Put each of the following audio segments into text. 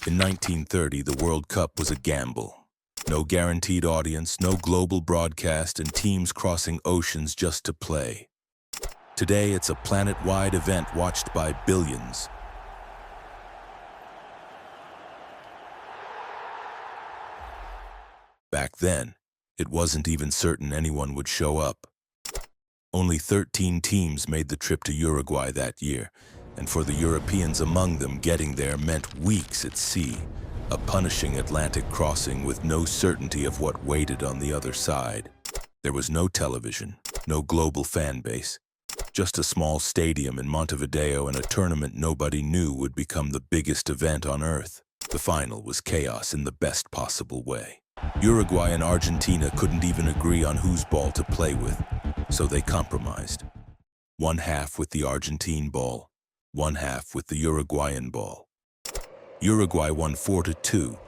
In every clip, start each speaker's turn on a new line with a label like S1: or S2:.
S1: In 1930, the World Cup was a gamble. No guaranteed audience, no global broadcast, and teams crossing oceans just to play. Today, it's a planet-wide event watched by billions. Back then, it wasn't even certain anyone would show up. Only 13 teams made the trip to Uruguay that year, and for the Europeans among them, getting there meant weeks at sea, a punishing Atlantic crossing with no certainty of what waited on the other side. There was no television, no global fan base, just a small stadium in Montevideo and a tournament nobody knew would become the biggest event on Earth. The final was chaos in the best possible way. Uruguay and Argentina couldn't even agree on whose ball to play with, so they compromised. One half with the Argentine ball, one half with the Uruguayan ball. Uruguay won 4-2,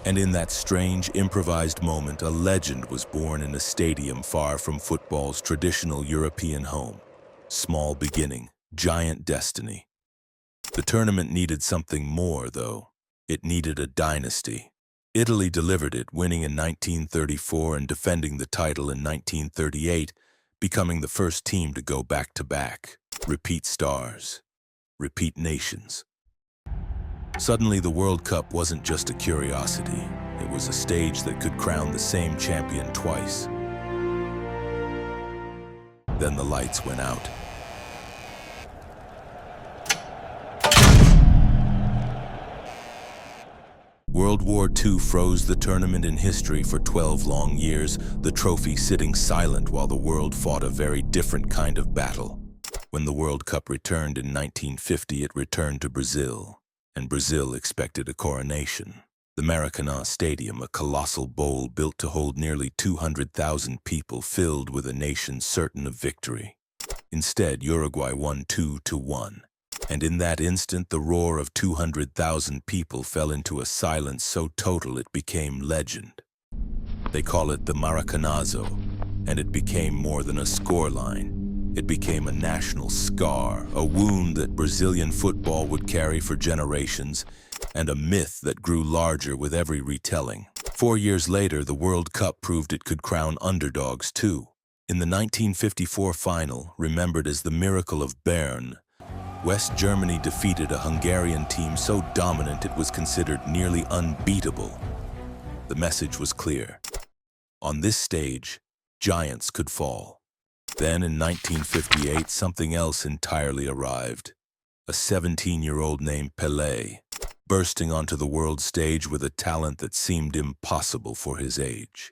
S1: and in that strange, improvised moment, a legend was born in a stadium far from football's traditional European home. Small beginning, giant destiny. The tournament needed something more, though. It needed a dynasty. Italy delivered it, winning in 1934 and defending the title in 1938, becoming the first team to go back-to-back. Repeat stars. Repeat nations. Suddenly, the World Cup wasn't just a curiosity. It was a stage that could crown the same champion twice. Then the lights went out. World War II froze the tournament in history for 12 long years, the trophy sitting silent while the world fought a very different kind of battle. When the World Cup returned in 1950, it returned to Brazil, and Brazil expected a coronation. The Maracanã Stadium, a colossal bowl built to hold nearly 200,000 people, filled with a nation certain of victory. Instead, Uruguay won 2-1. And in that instant, the roar of 200,000 people fell into a silence so total it became legend. They call it the Maracanazo, and it became more than a scoreline. It became a national scar, a wound that Brazilian football would carry for generations, and a myth that grew larger with every retelling. 4 years later, the World Cup proved it could crown underdogs too. In the 1954 final, remembered as the Miracle of Bern, West Germany defeated a Hungarian team so dominant it was considered nearly unbeatable. The message was clear. On this stage, giants could fall. Then in 1958, something else entirely arrived. A 17-year-old named Pelé, bursting onto the world stage with a talent that seemed impossible for his age.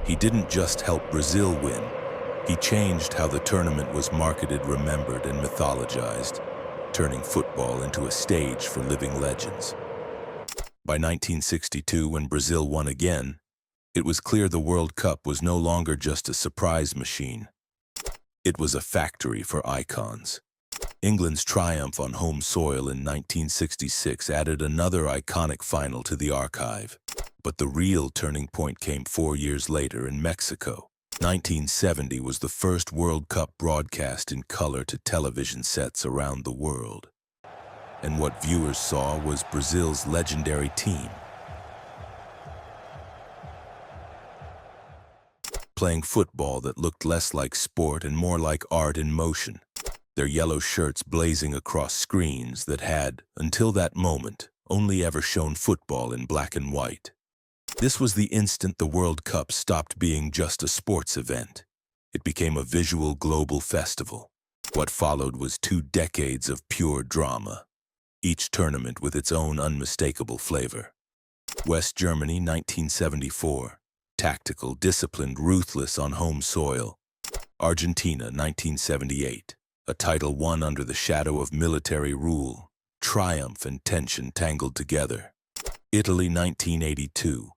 S1: He didn't just help Brazil win. He changed how the tournament was marketed, remembered, and mythologized, turning football into a stage for living legends. By 1962, when Brazil won again, it was clear the World Cup was no longer just a surprise machine. It was a factory for icons. England's triumph on home soil in 1966 added another iconic final to the archive. But the real turning point came 4 years later in Mexico. 1970 was the first World Cup broadcast in color to television sets around the world. And what viewers saw was Brazil's legendary team, playing football that looked less like sport and more like art in motion, their yellow shirts blazing across screens that had, until that moment, only ever shown football in black and white. This was the instant the World Cup stopped being just a sports event. It became a visual global festival. What followed was 2 decades of pure drama, each tournament with its own unmistakable flavor. West Germany, 1974. Tactical, disciplined, ruthless on home soil. Argentina, 1978. A title won under the shadow of military rule. Triumph and tension tangled together. Italy, 1982.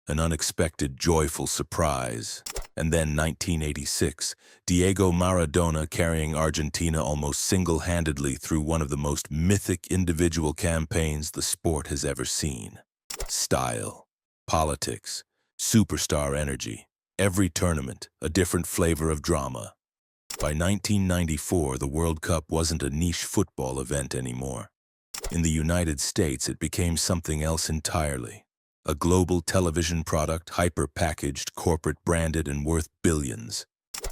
S1: An unexpected, joyful surprise. And then 1986, Diego Maradona carrying Argentina almost single-handedly through one of the most mythic individual campaigns the sport has ever seen. Style, politics, superstar energy. Every tournament, a different flavor of drama. By 1994, the World Cup wasn't a niche football event anymore. In the United States, it became something else entirely. A global television product, hyper-packaged, corporate-branded, and worth billions.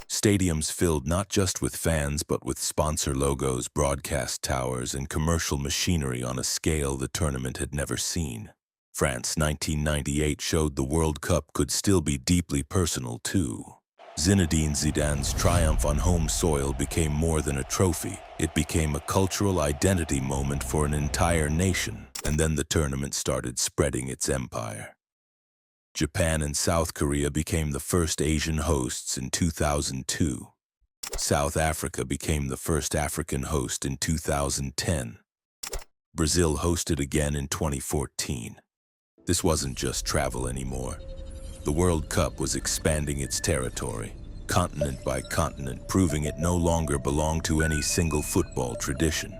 S1: Stadiums filled not just with fans, but with sponsor logos, broadcast towers, and commercial machinery on a scale the tournament had never seen. France 1998 showed the World Cup could still be deeply personal, too. Zinedine Zidane's triumph on home soil became more than a trophy. It became a cultural identity moment for an entire nation, and then the tournament started spreading its empire. Japan and South Korea became the first Asian hosts in 2002. South Africa became the first African host in 2010. Brazil hosted again in 2014. This wasn't just travel anymore. The World Cup was expanding its territory, continent by continent, proving it no longer belonged to any single football tradition.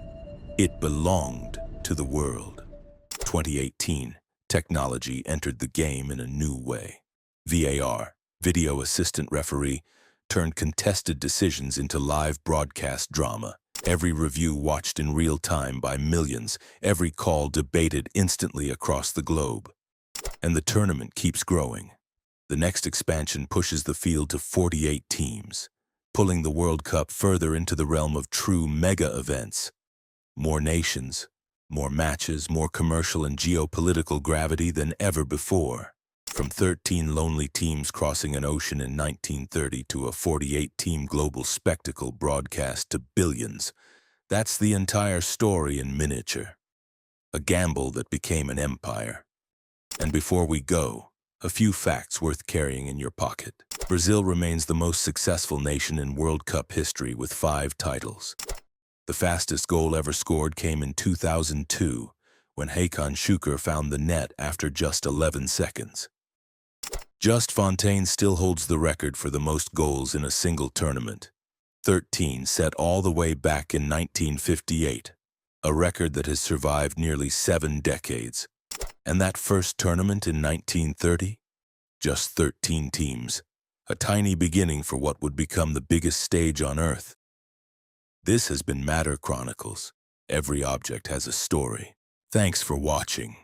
S1: It belonged to the world. 2018, technology entered the game in a new way. VAR, video assistant referee, turned contested decisions into live broadcast drama. Every review watched in real time by millions, every call debated instantly across the globe. And the tournament keeps growing. The next expansion pushes the field to 48 teams, pulling the World Cup further into the realm of true mega events. More nations, more matches, more commercial and geopolitical gravity than ever before. From 13 lonely teams crossing an ocean in 1930 to a 48-team global spectacle broadcast to billions. That's the entire story in miniature. A gamble that became an empire. And before we go, a few facts worth carrying in your pocket. Brazil remains the most successful nation in World Cup history with 5 titles. The fastest goal ever scored came in 2002, when Hakan Şükür found the net after just 11 seconds. Just Fontaine still holds the record for the most goals in a single tournament. 13, set all the way back in 1958, a record that has survived nearly 7 decades. And that first tournament in 1930? Just 13 teams, a tiny beginning for what would become the biggest stage on Earth. This has been Matter Chronicles. Every object has a story. Thanks for watching.